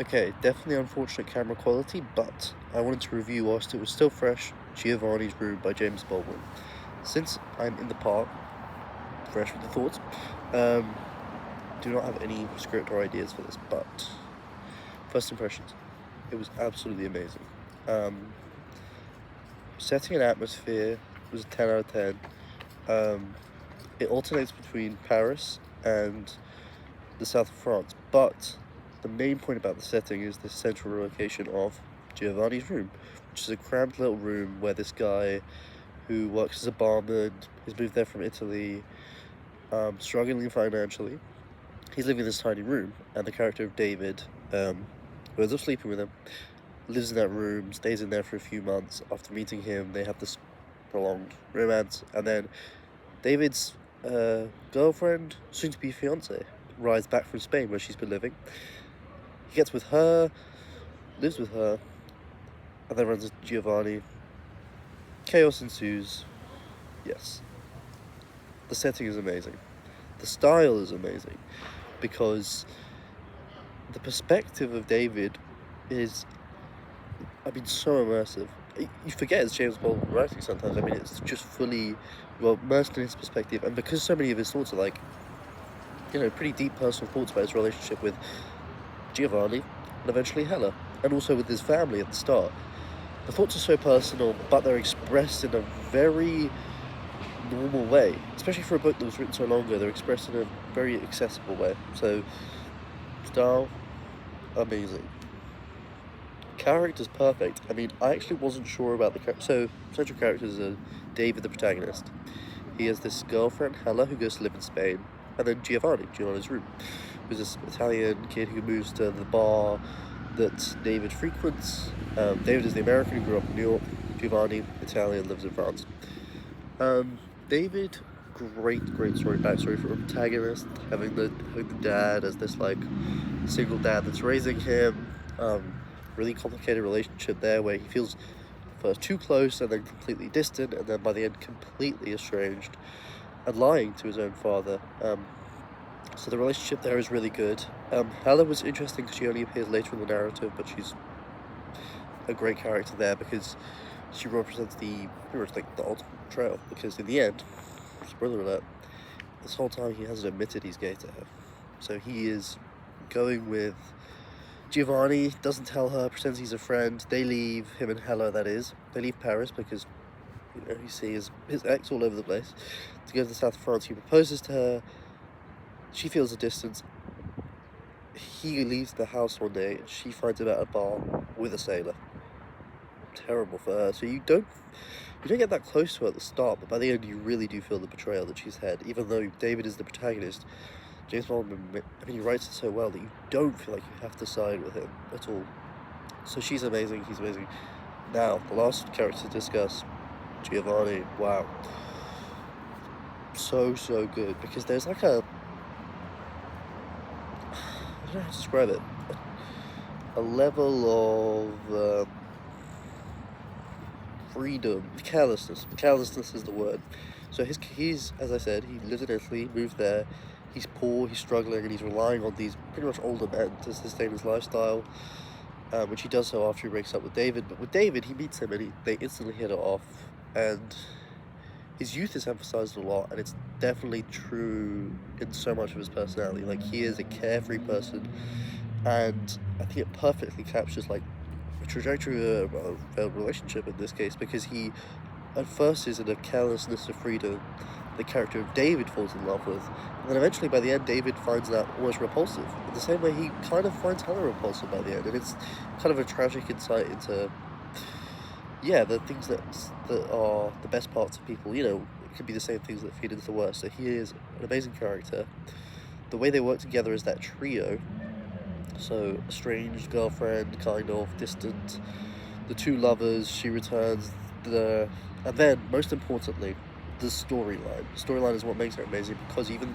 Okay, definitely unfortunate camera quality, but I wanted to review whilst it was still fresh, Giovanni's Room by James Baldwin. Since I'm in the park, fresh with the thoughts, do not have any script or ideas for this, but first impressions, it was absolutely amazing. Setting and atmosphere was a 10 out of 10. It alternates between Paris and the south of France, but the main point about the setting is the central location of Giovanni's room, which is a cramped little room where this guy who works as a barman, he's moved there from Italy, struggling financially. He's living in this tiny room, and the character of David, who ends up sleeping with him, lives in that room, stays in there for a few months. After meeting him, they have this prolonged romance, and then David's girlfriend, soon-to-be fiance, arrives back from Spain where she's been living. He gets with her, lives with her, and then runs into Giovanni. Chaos ensues. Yes. The setting is amazing. The style is amazing, because the perspective of David is, so immersive. You forget it's James Baldwin writing sometimes. It's just fully, immersed in his perspective, and because so many of his thoughts are pretty deep personal thoughts about his relationship with Giovanni and eventually Hella, and also with his family at the start. The thoughts are so personal, but they're expressed in a very normal way. Especially for a book that was written so long ago, they're expressed in a very accessible way. So, style, amazing. Character's perfect. I actually wasn't sure about the character. So, central characters are David, the protagonist. He has this girlfriend, Hella, who goes to live in Spain, and then Giovanni's room, who's this Italian kid who moves to the bar that David frequents. David is the American who grew up in New York. Giovanni, Italian, lives in France. David, great story, backstory for a protagonist, having the dad as this single dad that's raising him. Really complicated relationship there where he feels first too close and then completely distant, and then by the end completely estranged and lying to his own father. So the relationship there is really good. Hella was interesting because she only appears later in the narrative, but she's a great character there because she represents the ultimate betrayal. Because in the end, spoiler alert, this whole time he hasn't admitted he's gay to her. So he is going with Giovanni, doesn't tell her, pretends he's a friend. They leave, him and Hella, that is. They leave Paris because, you see his ex all over the place, to go to the south of France. He proposes to her. She feels a distance. He leaves the house one day, and she finds him at a bar with a sailor. Terrible for her. So you don't get that close to her at the start, but by the end you really do feel the betrayal that she's had. Even though David is the protagonist, James Baldwin, he writes it so well that you don't feel like you have to side with him at all. So she's amazing, he's amazing. Now, the last character to discuss, Giovanni. Wow. So good, because there's I don't know how to describe it. A level of freedom, carelessness. Carelessness is the word. So he's, as I said, he lives in Italy, moved there. He's poor, he's struggling, and he's relying on these pretty much older men to sustain his lifestyle, which he does so after he breaks up with David. But with David, he meets him and they instantly hit it off, and his youth is emphasized a lot, and it's definitely true in so much of his personality. He is a carefree person, and I think it perfectly captures the trajectory of a failed relationship in this case, because he at first is in a carelessness of freedom the character of David falls in love with, and then eventually by the end David finds that almost repulsive, in the same way he kind of finds Hella repulsive by the end. And it's kind of a tragic insight into the things that are the best parts of people. It could be the same things that feed into the worst. So he is an amazing character. The way they work together as that trio, so estranged girlfriend, kind of distant, the two lovers, she returns, and then most importantly, the storyline. Storyline is what makes it amazing, because even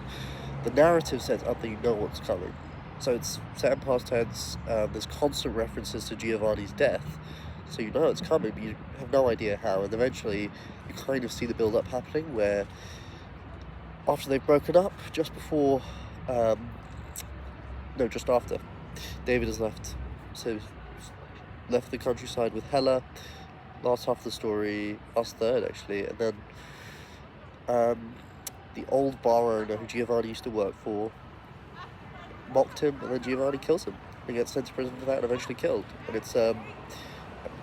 the narrative sets up that you know what's coming. So it's set in past tense. There's constant references to Giovanni's death, so you know it's coming, but you have no idea how. And eventually, you kind of see the build-up happening, where after they've broken up, just after, David has left so left the countryside with Hela. Last half of the story, last third actually, and then the old bar owner who Giovanni used to work for mocked him, and then Giovanni kills him and gets sent to prison for that and eventually killed. And it's an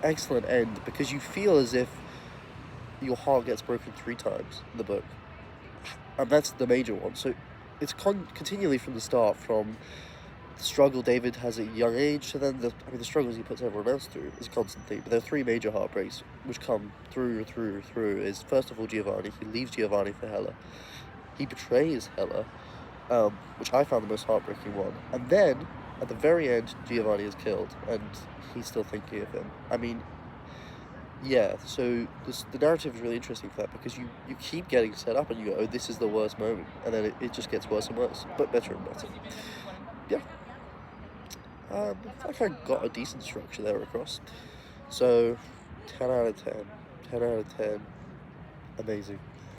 excellent end because you feel as if your heart gets broken 3 times in the book, and that's the major one. So it's continually from the start, from the struggle David has at a young age to then the struggles he puts everyone else through is a constant theme. But there are 3 major heartbreaks which come through. Is first of all Giovanni. He leaves Giovanni for Hela. He betrays Hela, which I found the most heartbreaking one. And then at the very end, Giovanni is killed, and he's still thinking of him. I mean, yeah. So the narrative is really interesting for that because you keep getting set up, and you go, oh, this is the worst moment, and then it just gets worse and worse, but better and better. Yeah. I feel like I got a decent structure there across. So, 10 out of 10. 10 out of 10. Amazing.